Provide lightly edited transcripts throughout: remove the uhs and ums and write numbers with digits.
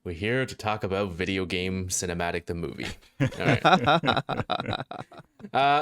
We're here to talk about video game cinematic, the movie. All right.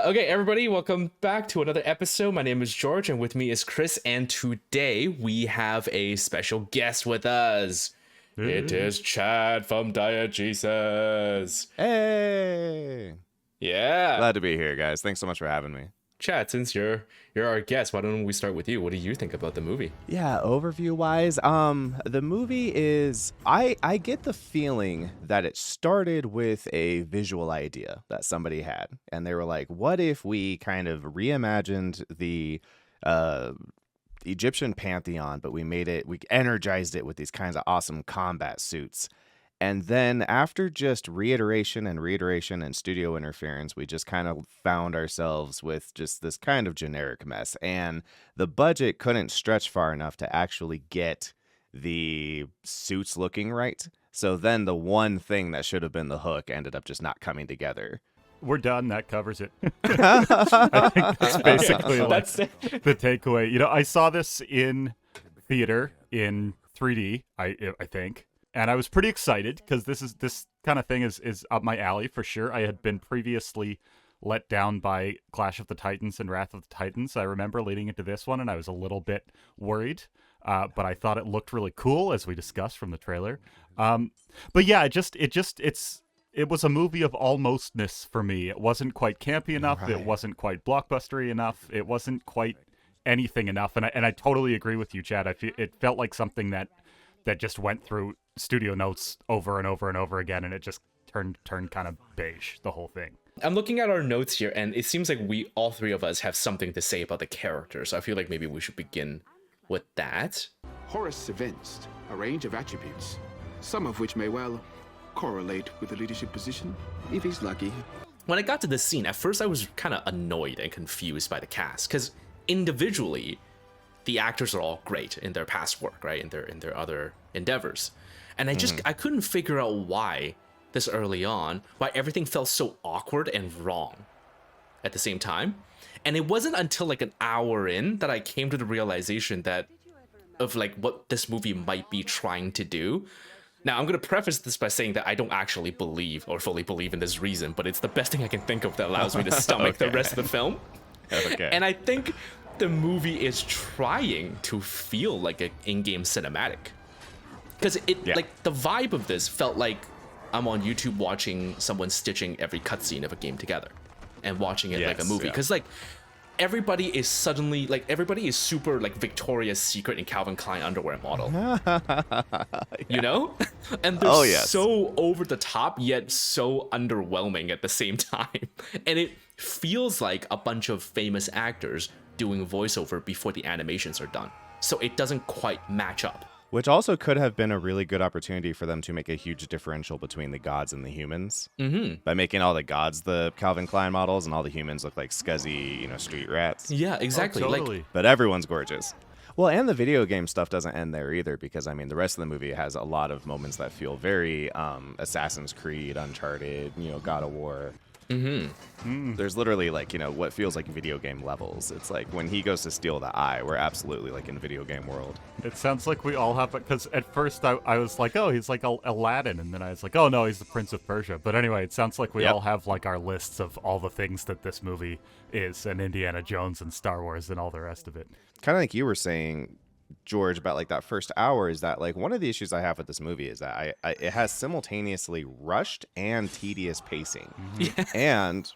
Okay, everybody, welcome back to another episode. My name is George, and with me is Chris, and today we have a special guest with us. It is Chad from Diegesis. Hey! Yeah. Glad to be here, guys. Thanks so much for having me. Chad, since you're our guest, why don't we start with you? What do you think about the movie? Yeah, overview-wise, the movie is... I get the feeling that it started with a visual idea that somebody had. And they were like, what if we kind of reimagined the Egyptian pantheon, but we energized it with these kinds of awesome combat suits. And then after just reiteration and studio interference, we just kind of found ourselves with just this kind of generic mess. And the budget couldn't stretch far enough to actually get the suits looking right. So then the one thing that should have been the hook ended up just not coming together. We're done. That covers it. I think that's basically the takeaway. You know, I saw this in theater in 3D, I think. And I was pretty excited because this kind of thing is up my alley for sure. I had been previously let down by Clash of the Titans and Wrath of the Titans. I remember leading into this one, and I was a little bit worried, but I thought it looked really cool, as we discussed from the trailer. But yeah, it was a movie of almostness for me. It wasn't quite campy enough. Right. It wasn't quite blockbustery enough. It wasn't quite anything enough. And I totally agree with you, Chad. It felt like something that just went through studio notes over and over and over again, and it just turned kind of beige, the whole thing. I'm looking at our notes here, and it seems like all three of us have something to say about the characters. So I feel like maybe we should begin with that. Horus evinced a range of attributes, some of which may well correlate with the leadership position, if he's lucky. When I got to this scene, at first I was kind of annoyed and confused by the cast, because individually, the actors are all great in their past work, right? In their other endeavors. And I couldn't figure out why this early on, why everything felt so awkward and wrong at the same time. And it wasn't until like an hour in that I came to the realization of like what this movie might be trying to do. Now, I'm going to preface this by saying that I don't actually believe or fully believe in this reason, but it's the best thing I can think of that allows me to stomach the rest of the film. Okay. And I think the movie is trying to feel like an in-game cinematic. Because like the vibe of this felt like I'm on YouTube watching someone stitching every cutscene of a game together and watching it like a movie. Because like everybody is super like Victoria's Secret and Calvin Klein underwear model. You know? And they're so over the top yet so underwhelming at the same time. And it feels like a bunch of famous actors doing voiceover before the animations are done. So it doesn't quite match up. Which also could have been a really good opportunity for them to make a huge differential between the gods and the humans. By making all the gods the Calvin Klein models and all the humans look like scuzzy, street rats. Yeah, exactly. Oh, totally. But everyone's gorgeous. Well, and the video game stuff doesn't end there either, because, I mean, the rest of the movie has a lot of moments that feel very Assassin's Creed, Uncharted, God of War. There's literally like what feels like video game levels. It's like when he goes to steal the eye, we're absolutely like in video game world. It sounds like we all have it, because at first I was like, oh, he's like Aladdin, and then I was like, oh no, he's the Prince of Persia. But anyway, it sounds like we all have like our lists of all the things that this movie is, and Indiana Jones and Star Wars and all the rest of it. Kind of like you were saying, George, about like that first hour, is that like one of the issues I have with this movie is that it has simultaneously rushed and tedious pacing. And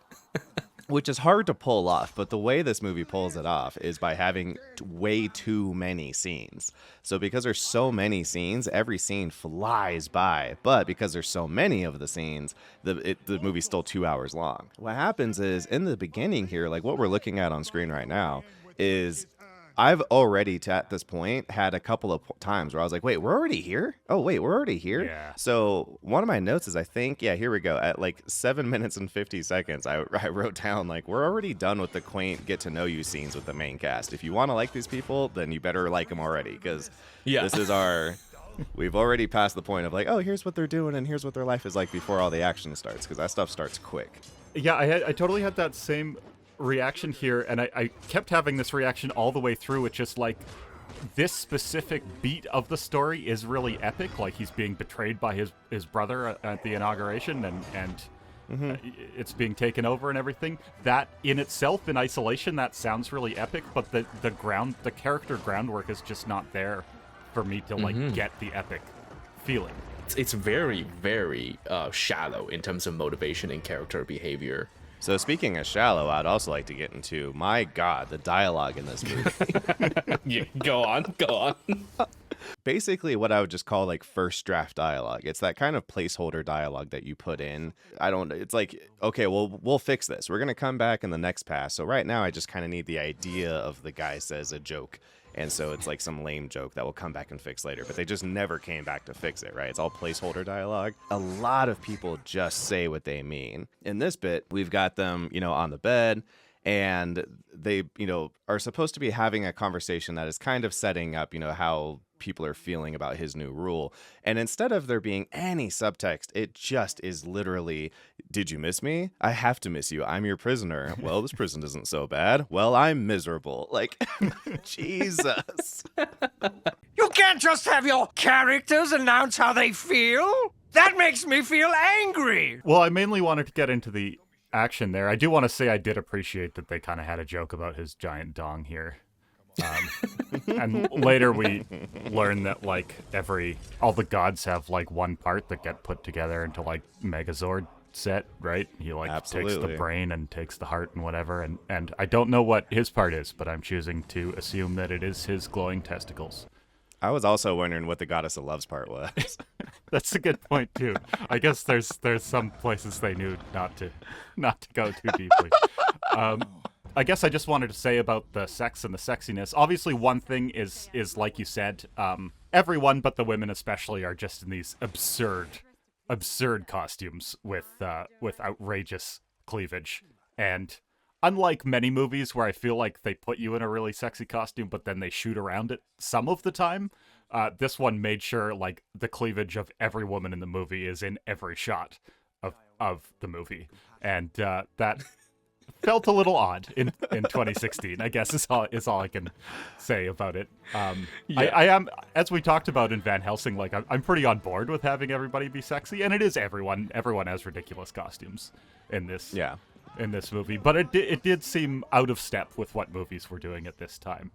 which is hard to pull off, but the way this movie pulls it off is by having way too many scenes. So because there's so many scenes, every scene flies by, but because there's so many of the scenes, the movie's still 2 hours long. What happens is in the beginning here, like what we're looking at on screen right now is I've already, at this point, had a couple of times where I was like, wait, we're already here? Oh, wait, we're already here? Yeah. So one of my notes is, I think, here we go. At like 7 minutes and 50 seconds, I wrote down, like, we're already done with the quaint get-to-know-you scenes with the main cast. If you want to like these people, then you better like them already, because this is we've already passed the point of like, oh, here's what they're doing and here's what their life is like before all the action starts, because that stuff starts quick. Yeah, I totally had that same reaction here, and I kept having this reaction all the way through. It's just like this specific beat of the story is really epic. Like, he's being betrayed by his brother at the inauguration, and it's being taken over and everything. That in itself, in isolation, that sounds really epic. But the character groundwork is just not there for me to like get the epic feeling. It's very, very shallow in terms of motivation and character behavior. So speaking of shallow, I'd also like to get into, my God, the dialogue in this movie. Yeah, go on. Basically what I would just call like first draft dialogue. It's that kind of placeholder dialogue that you put in. It's like, okay, well, we'll fix this. We're going to come back in the next pass. So right now I just kind of need the idea of the guy says a joke. And so it's like some lame joke that we'll come back and fix later. But they just never came back to fix it, right? It's all placeholder dialogue. A lot of people just say what they mean. In this bit, we've got them, on the bed. And they, are supposed to be having a conversation that is kind of setting up, how people are feeling about his new rule. And instead of there being any subtext, it just is literally, did you miss me? I have to miss you. I'm your prisoner. Well, this prison isn't so bad. Well, I'm miserable. Like, Jesus. You can't just have your characters announce how they feel. That makes me feel angry. Well, I mainly wanted to get into the action there. I do want to say I did appreciate that they kind of had a joke about his giant dong here. And later we learn that like all the gods have like one part that get put together into like Megazord set, right? He like Absolutely. takes the brain and takes the heart and whatever, and I don't know what his part is, but I'm choosing to assume that it is his glowing testicles. I was also wondering what the goddess of love's part was. That's a good point too. I guess there's some places they knew not to go too deeply. I guess I just wanted to say about the sex and the sexiness. Obviously, one thing is like you said, everyone but the women especially are just in these absurd costumes with outrageous cleavage. And unlike many movies where I feel like they put you in a really sexy costume, but then they shoot around it some of the time, this one made sure like the cleavage of every woman in the movie is in every shot of the movie, and that felt a little odd in 2016, I guess is all I can say about it. I am, as we talked about in Van Helsing, like I'm pretty on board with having everybody be sexy, and it is everyone has ridiculous costumes in this movie, but it did seem out of step with what movies were doing at this time.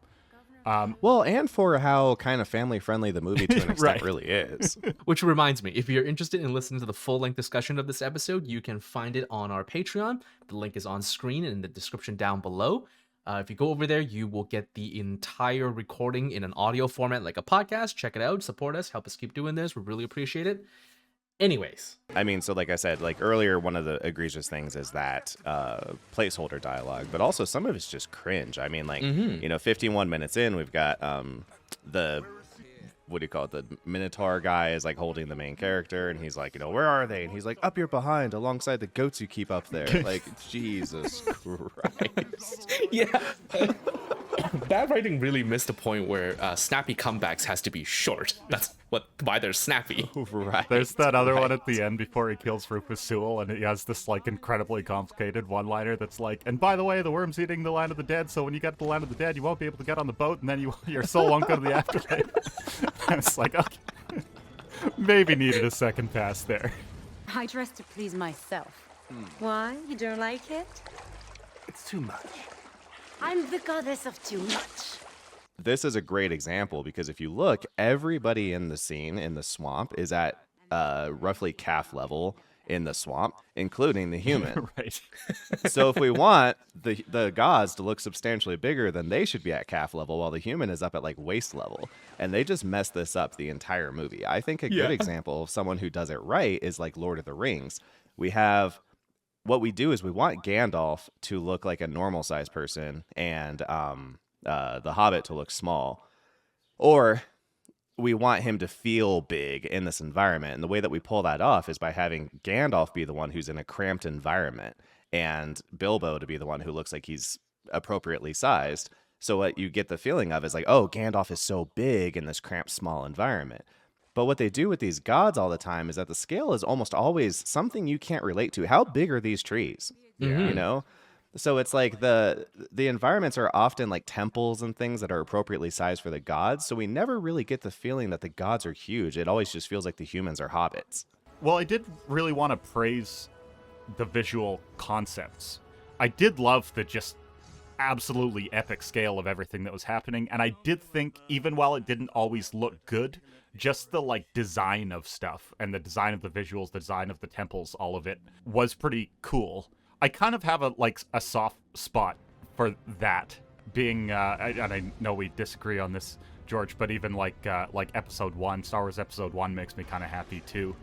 Well, and for how kind of family-friendly the movie to an extent really is. Which reminds me, if you're interested in listening to the full-length discussion of this episode, you can find it on our Patreon. The link is on screen and in the description down below. If you go over there, you will get the entire recording in an audio format like a podcast. Check it out, support us, help us keep doing this. We really appreciate it. Anyways. I mean, so like I said, like earlier, one of the egregious things is that placeholder dialogue, but also some of it's just cringe. I mean, like, 51 minutes in, we've got the Minotaur guy is like holding the main character, and he's like, where are they? And he's like, up your behind, alongside the goats you keep up there. Like, Jesus Christ. Yeah. Bad writing really missed the point where snappy comebacks has to be short. That's why they're snappy. Right. There's that other one at the end before he kills Rufus Sewell, and he has this like incredibly complicated one-liner that's like, and by the way, the worm's eating the land of the dead, so when you get to the land of the dead, you won't be able to get on the boat, and then your soul won't go to the afterlife. And it's like, okay, maybe needed a second pass there. I dress to please myself. Why? You don't like it? It's too much. I'm the goddess of too much. This is a great example because if you look, everybody in the scene in the swamp is at roughly calf level in the swamp, including the human. Right. So if we want the gods to look substantially bigger, then they should be at calf level while the human is up at like waist level. And they just mess this up the entire movie. I think a good example of someone who does it right is like Lord of the Rings. What we do is we want Gandalf to look like a normal sized person and the Hobbit to look small. Or we want him to feel big in this environment. And the way that we pull that off is by having Gandalf be the one who's in a cramped environment and Bilbo to be the one who looks like he's appropriately sized. So what you get the feeling of is like, oh, Gandalf is so big in this cramped, small environment. But what they do with these gods all the time is that the scale is almost always something you can't relate to. How big are these trees? You know? So it's like the environments are often like temples and things that are appropriately sized for the gods. So we never really get the feeling that the gods are huge. It always just feels like the humans are hobbits. Well, I did really want to praise the visual concepts. I did love the just absolutely epic scale of everything that was happening, and I did think, even while it didn't always look good, just the like design of stuff and the design of the visuals, the design of the temples, all of it was pretty cool. I kind of have a soft spot for that being, and I know we disagree on this, George, but even like Episode 1, Star Wars Episode 1 makes me kind of happy too.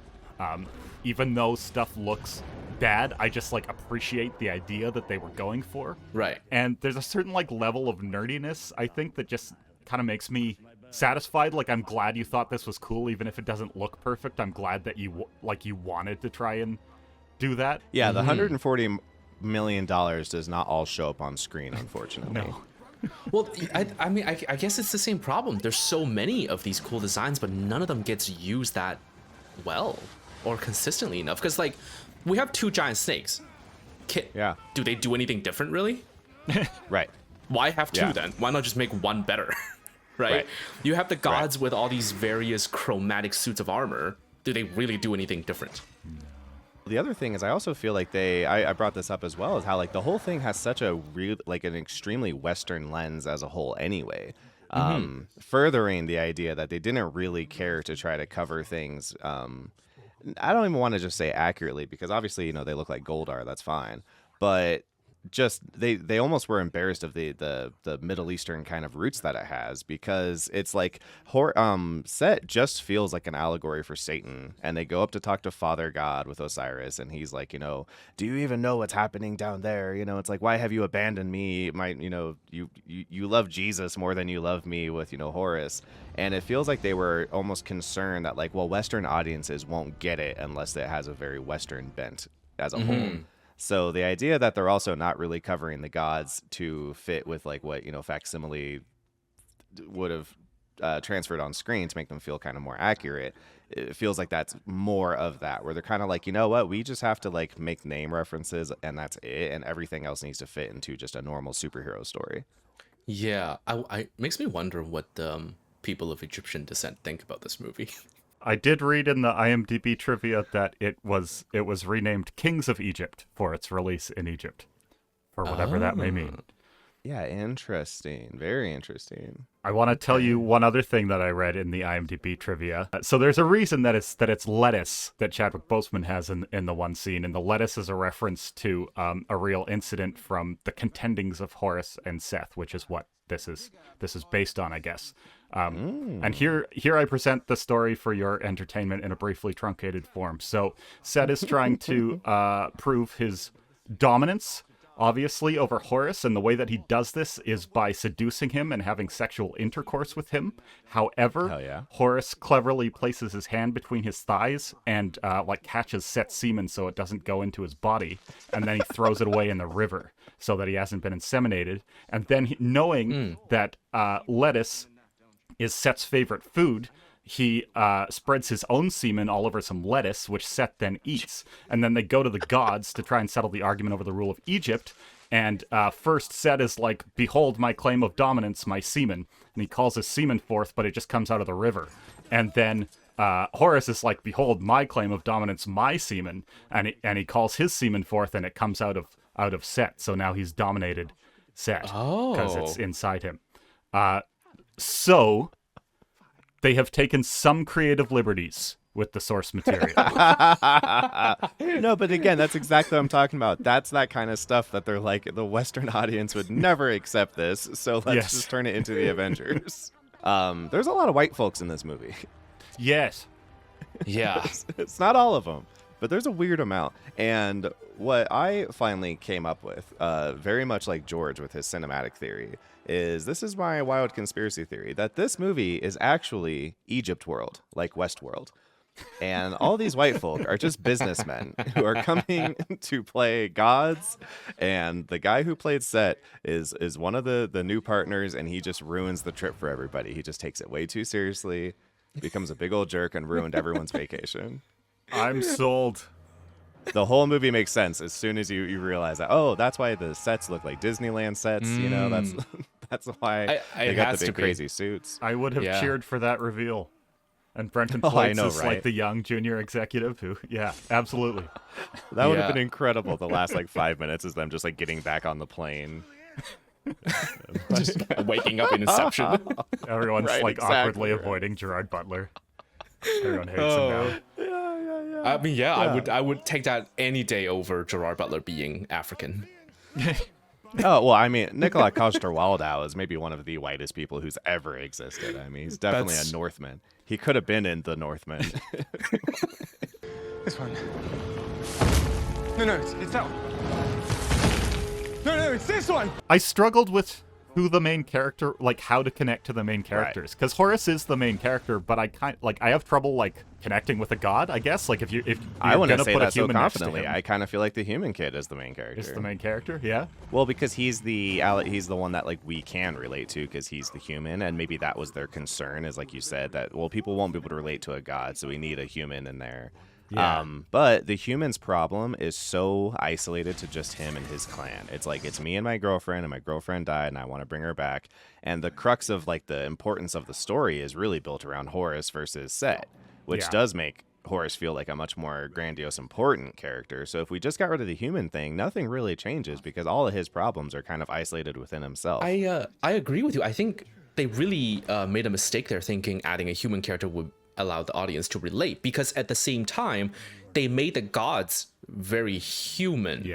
Even though stuff looks bad, I just like appreciate the idea that they were going for. Right. And there's a certain like level of nerdiness, I think, that just kind of makes me satisfied. Like, I'm glad you thought this was cool, even if it doesn't look perfect. I'm glad that you wanted to try and do that. Yeah, the $140 million does not all show up on screen, unfortunately. No. Well, I mean, I guess it's the same problem. There's so many of these cool designs, but none of them gets used that well or consistently enough. Because, like, we have 2 giant snakes. Yeah. Do they do anything different, really? Right. Why have 2 Yeah. then? Why not just make one better? Right? You have the gods with all these various chromatic suits of armor. Do they really do anything different? The other thing is, I also feel like I brought this up as well, is how like the whole thing has such a real, like an extremely Western lens as a whole anyway. Furthering the idea that they didn't really care to try to cover things. I don't even want to just say accurately, because obviously, you know, they look like Goldar, that's fine. But just they almost were embarrassed of the Middle Eastern kind of roots that it has, because it's like Set just feels like an allegory for Satan, and they go up to talk to Father God with Osiris, and he's like, you know, do you even know what's happening down there? You know, it's like, why have you abandoned me? You know, you love Jesus more than you love me with, you know, Horus. And it feels like they were almost concerned that like, well, Western audiences won't get it unless it has a very Western bent as a whole. So the idea that they're also not really covering the gods to fit with like what, you know, facsimile would have transferred on screen to make them feel kind of more accurate, it feels like that's more of that, where they're kind of like, you know what, we just have to like make name references and that's it, and everything else needs to fit into just a normal superhero story. Yeah, I makes me wonder what people of Egyptian descent think about this movie. I did read in the IMDb trivia that it was renamed Kings of Egypt for its release in Egypt, for whatever that may mean. Yeah, interesting. Very interesting. I want to tell you one other thing that I read in the IMDb trivia. So there's a reason that it's lettuce that Chadwick Boseman has in the one scene, and the lettuce is a reference to a real incident from the contendings of Horus and Seth, which is what this is based on, I guess. And here I present the story for your entertainment in a briefly truncated form. So Seth is trying to prove his dominance, obviously, over Horus, and the way that he does this is by seducing him and having sexual intercourse with him. However, Horus cleverly places his hand between his thighs and like catches Set's semen so it doesn't go into his body, and then he throws it away in the river so that he hasn't been inseminated. And then knowing that lettuce is Set's favorite food, he spreads his own semen all over some lettuce, which Seth then eats. And then they go to the gods to try and settle the argument over the rule of Egypt. And first Seth is like, behold my claim of dominance, my semen. And he calls his semen forth, but it just comes out of the river. And then Horus is like, behold my claim of dominance, my semen. And he calls his semen forth, and it comes out of Seth. So now he's dominated Seth because it's inside him. So they have taken some creative liberties with the source material. No, but again, that's exactly what I'm talking about. That's that kind of stuff that they're like, the Western audience would never accept this, so let's just turn it into the Avengers. There's a lot of white folks in this movie. Yes. Yeah. It's not all of them, but there's a weird amount. And what I finally came up with, very much like George with his cinematic theory, is this is my wild conspiracy theory, that this movie is actually Egypt world, like Westworld. And all these white folk are just businessmen who are coming to play gods. And the guy who played Set is one of the new partners, and he just ruins the trip for everybody. He just takes it way too seriously, becomes a big old jerk, and ruined everyone's vacation. I'm sold. The whole movie makes sense as soon as you realize that. Oh, that's why the sets look like Disneyland sets. You know, that's why they got the big crazy suits. I would have cheered for that reveal. And Brenton I Thwaites know, is right? like the young junior executive who, yeah, absolutely. That would have been incredible. The last like 5 minutes is them just like getting back on the plane. Just waking up in Inception. Everyone's Right, like exactly, awkwardly right. avoiding Gerard Butler. Everyone hates him now. I mean, I would take that any day over Gerard Butler being African. Oh, well, I mean, Nikolai Coster-Waldau is maybe one of the whitest people who's ever existed. I mean, he's definitely a Northman. He could have been in The Northman. This one. No, it's that one. No, it's this one. I struggled with who the main character, like how to connect to the main characters, because Horace is the main character, but I have trouble like connecting with a god. I guess like if I wouldn't gonna say put that a so human next to confidently. him, I kind of feel like the human kid is the main character. is the main character, yeah. Well, because he's the one that like we can relate to because he's the human, and maybe that was their concern, is like you said that people won't be able to relate to a god, so we need a human in there. Yeah. But the human's problem is so isolated to just him and his clan. It's like, it's me and my girlfriend died and I want to bring her back. And the crux of like the importance of the story is really built around Horace versus Set, which does make Horace feel like a much more grandiose, important character. So if we just got rid of the human thing, nothing really changes because all of his problems are kind of isolated within himself. I agree with you. I think they really made a mistake there thinking adding a human character would allow the audience to relate, because at the same time they made the gods very human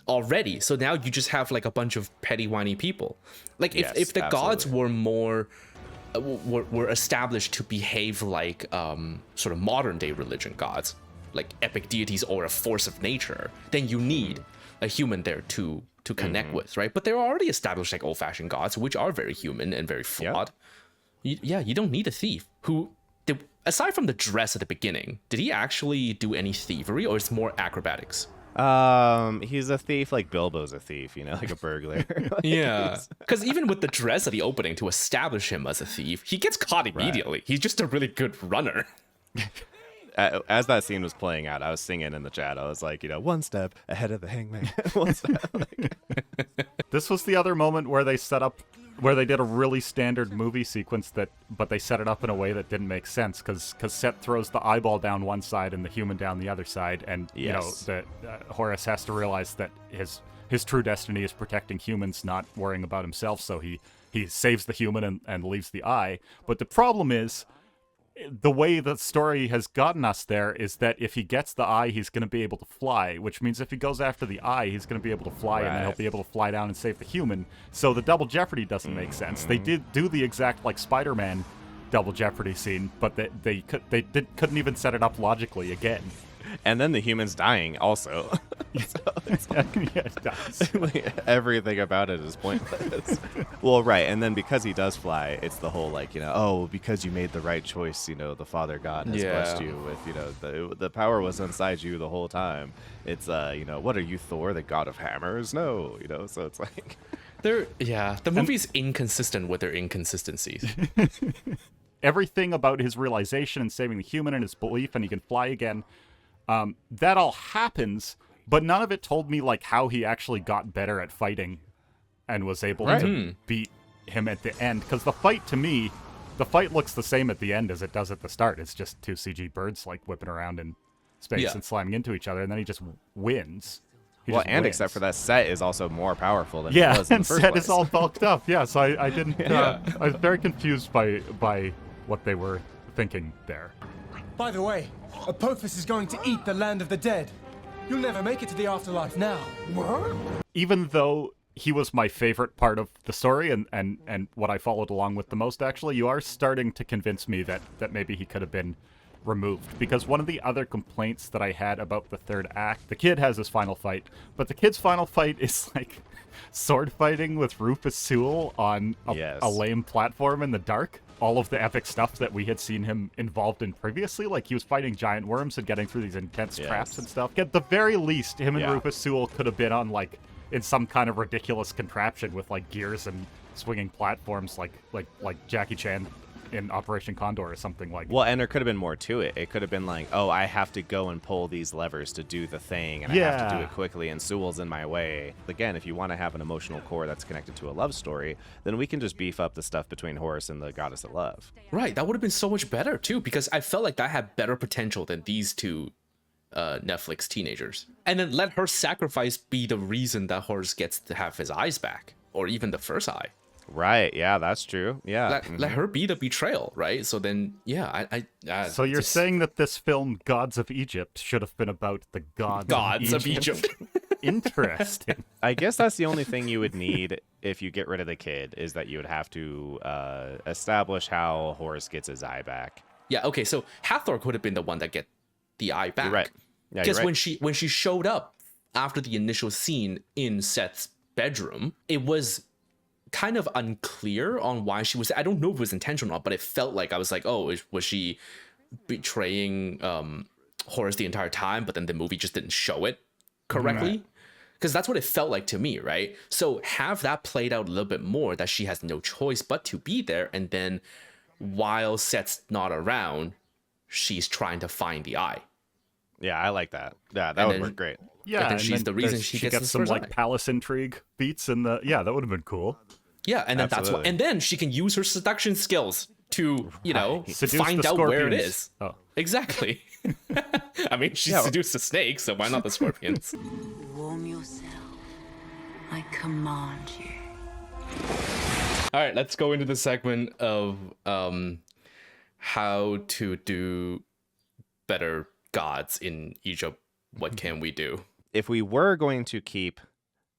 already, so now you just have like a bunch of petty whiny people. Like if the gods were more were established to behave like sort of modern day religion gods, like epic deities or a force of nature, then you need a human there to connect with, right? But they're already established like old-fashioned gods, which are very human and very flawed. You don't need a thief who aside from the dress at the beginning, did he actually do any thievery, or it's more acrobatics? He's a thief like Bilbo's a thief, you know, like a burglar. Yeah, because even with the dress at the opening to establish him as a thief, he gets caught immediately. He's just a really good runner. As that scene was playing out, I was singing in the chat. I was like, you know, one step ahead of the hangman. One step. This was the other moment where they did a really standard movie sequence but they set it up in a way that didn't make sense, because Seth throws the eyeball down one side and the human down the other side, and you know that Horace has to realize that his true destiny is protecting humans, not worrying about himself. So he saves the human and leaves the eye. But the problem is, the way the story has gotten us there is that if he gets the eye, he's going to be able to fly, which means if he goes after the eye, he's going to be able to fly, and then he'll be able to fly down and save the human. So the double jeopardy doesn't make sense. They did do the exact like Spider-Man double jeopardy scene, but they couldn't even set it up logically again. And then the human's dying also. It does. Everything about it is pointless. Well, right. And then because he does fly, it's the whole like, you know, oh, because you made the right choice, you know, the Father God has blessed you with, you know, the power was inside you the whole time. It's, you know, what are you, Thor, the god of hammers? No, you know, so it's like... The movie's inconsistent with their inconsistencies. Everything about his realization and saving the human and his belief and he can fly again, that all happens, but none of it told me like how he actually got better at fighting and was able to beat him at the end. Because the fight, to me, the fight looks the same at the end as it does at the start. It's just two CG birds like whipping around in space and slamming into each other, and then he just wins. Except for that, Set is also more powerful than he was in the first Set place. is all bulked up. Yeah, so I didn't. I was very confused by what they were thinking there. By the way, Apophis is going to eat the land of the dead. You'll never make it to the afterlife now. What? Even though he was my favorite part of the story and what I followed along with the most, actually, you are starting to convince me that maybe he could have been removed. Because one of the other complaints that I had about the third act, the kid has his final fight, but the kid's final fight is like sword fighting with Rufus Sewell on a lame platform in the dark. All of the epic stuff that we had seen him involved in previously, like he was fighting giant worms and getting through these intense traps and stuff. At the very least, him and Rufus Sewell could have been on like in some kind of ridiculous contraption with like gears and swinging platforms like Jackie Chan in Operation Condor or something like. Well, and there could have been more to it. It could have been like, oh, I have to go and pull these levers to do the thing, and I have to do it quickly, and Sewell's in my way. Again, if you want to have an emotional core that's connected to a love story, then we can just beef up the stuff between Horus and the goddess of love. Right, that would have been so much better too, because I felt like that had better potential than these two Netflix teenagers. And then let her sacrifice be the reason that Horus gets to have his eyes back, or even the first eye. Right, yeah, that's true. Yeah. Let her be the betrayal, right? So then, yeah, So you're saying that this film, Gods of Egypt, should have been about the gods of Egypt. Interesting. I guess that's the only thing you would need if you get rid of the kid, is that you would have to establish how Horus gets his eye back. Yeah, okay, so Hathor could have been the one that get the eye back. You're right. Yeah, because you're right. when she showed up after the initial scene in Seth's bedroom, it was kind of unclear on why she was. I don't know if it was intentional or not, but it felt like I was like, oh, was she betraying Horus the entire time? But then the movie just didn't show it correctly, because that's what it felt like to me, right? So have that played out a little bit more, that she has no choice but to be there, and then while Seth's not around, she's trying to find the eye. Yeah, I like that. Yeah, that would work great. Yeah, and then she's then the reason she gets some like eye. palace intrigue beats in the. Yeah, that would have been cool. Yeah, and then Absolutely. that's what, and then she can use her seduction skills to, Seduce find the out where it scorpions. is. Oh. Exactly. I mean, she seduced the snakes, so why not the scorpions? Warm yourself. I command you. All right, let's go into the segment of how to do better gods in Egypt. What can we do? If we were going to keep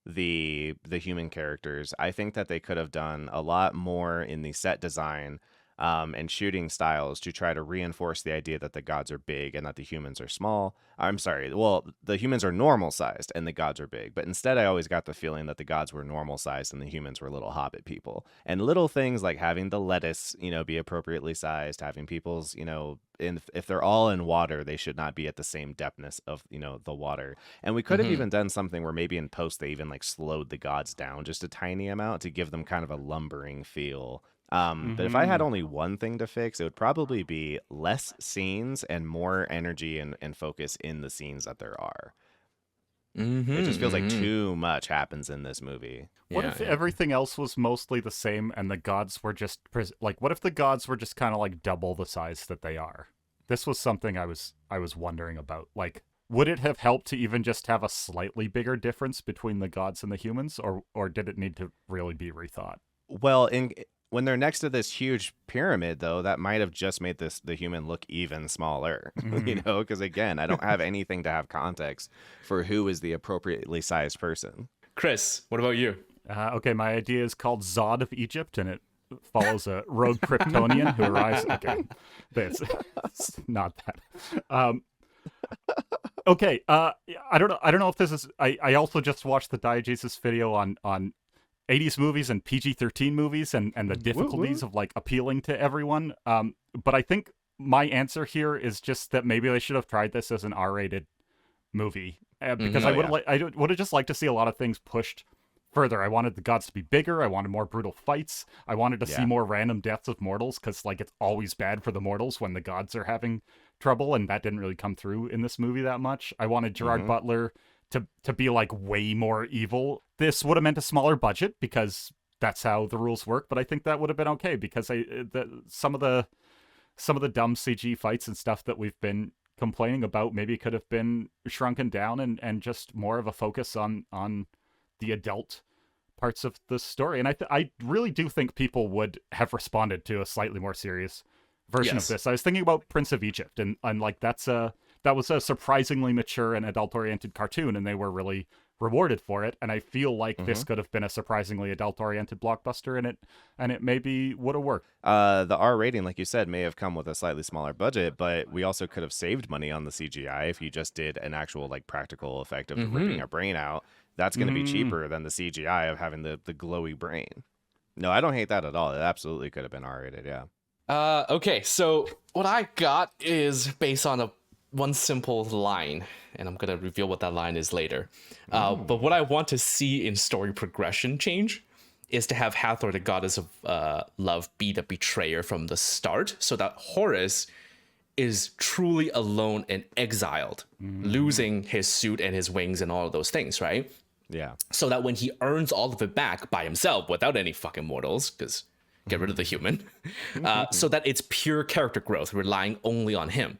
the human characters, I think that they could have done a lot more in the set design and shooting styles to try to reinforce the idea that the gods are big and that the humans are small. I'm sorry, well, the humans are normal sized and the gods are big, but instead I always got the feeling that the gods were normal sized and the humans were little hobbit people. And little things like having the lettuce, be appropriately sized, having people's, if they're all in water, they should not be at the same depthness of, the water. And we could have even done something where maybe in post they even like slowed the gods down just a tiny amount to give them kind of a lumbering feel. But if I had only one thing to fix, it would probably be less scenes and more energy and focus in the scenes that there are. It just feels like too much happens in this movie. What if everything else was mostly the same and the gods were just what if the gods were just kind of like double the size that they are? This was something I was wondering about. Like, would it have helped to even just have a slightly bigger difference between the gods and the humans, or did it need to really be rethought? Well, when they're next to this huge pyramid, though, that might have just made the human look even smaller, because again, I don't have anything to have context for who is the appropriately sized person. Chris, what about you? Okay, my idea is called Zod of Egypt, and it follows a rogue Kryptonian who arrives. Okay, it's not that. Okay, I don't know if this is. I also just watched the Diegesis video on 80s movies and PG-13 movies and the difficulties of like appealing to everyone. But I think my answer here is just that maybe they should have tried this as an R-rated movie, because I would have just liked to see a lot of things pushed further. I wanted the gods to be bigger. I wanted more brutal fights. I wanted to see more random deaths of mortals, because like it's always bad for the mortals when the gods are having trouble, and that didn't really come through in this movie that much. I wanted Gerard Butler to be like way more evil. This would have meant a smaller budget because that's how the rules work, but I think that would have been okay, because some of the dumb CG fights and stuff that we've been complaining about maybe could have been shrunken down and just more of a focus on the adult parts of the story. And I really do think people would have responded to a slightly more serious version of this. I was thinking about Prince of Egypt, and like that was a surprisingly mature and adult-oriented cartoon, and they were really rewarded for it. And I feel like this could have been a surprisingly adult-oriented blockbuster, and it maybe would have worked. The R rating, like you said, may have come with a slightly smaller budget, but we also could have saved money on the CGI if you just did an actual like practical effect of ripping a brain out. That's going to be cheaper than the CGI of having the glowy brain. No, I don't hate that at all. It absolutely could have been R-rated, yeah. Okay, so what I got is based on one simple line, and I'm gonna reveal what that line is later. But what I want to see in story progression change is to have Hathor, the goddess of love, be the betrayer from the start, so that Horus is truly alone and exiled, losing his suit and his wings and all of those things, right? Yeah. So that when he earns all of it back by himself without any fucking mortals, because get rid of the human, so that it's pure character growth, relying only on him.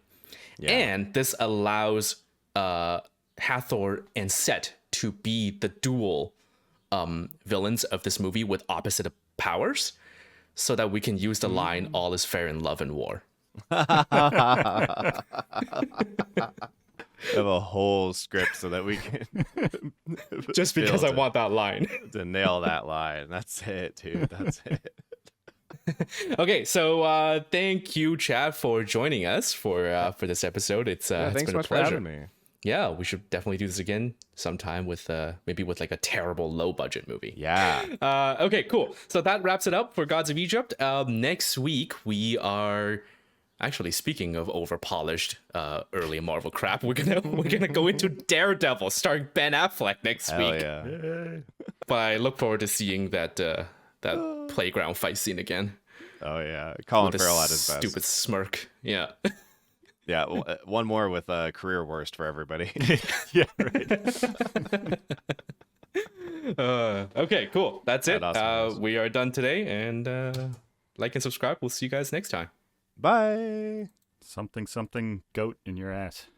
Yeah. And this allows Hathor and Set to be the dual villains of this movie with opposite powers, so that we can use the line, all is fair in love and war. Have a whole script so that we can just because I want that line to nail that line. That's it, dude. That's it. Okay, so thank you, Chad, for joining us for this episode. It's thanks been so a much for pleasure. having me. Yeah, we should definitely do this again sometime with maybe with like a terrible low budget movie. Yeah. Okay, cool. So that wraps it up for Gods of Egypt. Next week we are actually, speaking of over polished early Marvel crap, we're gonna go into Daredevil starring Ben Affleck next Hell week. Yeah. But I look forward to seeing that playground fight scene again. Oh yeah. Colin With Farrell a at his best. stupid smirk. Yeah. Yeah, one more with career worst for everybody. Yeah, right. Okay, cool. That's it. Awesome. We are done today, and like and subscribe. We'll see you guys next time. Bye. Something goat in your ass.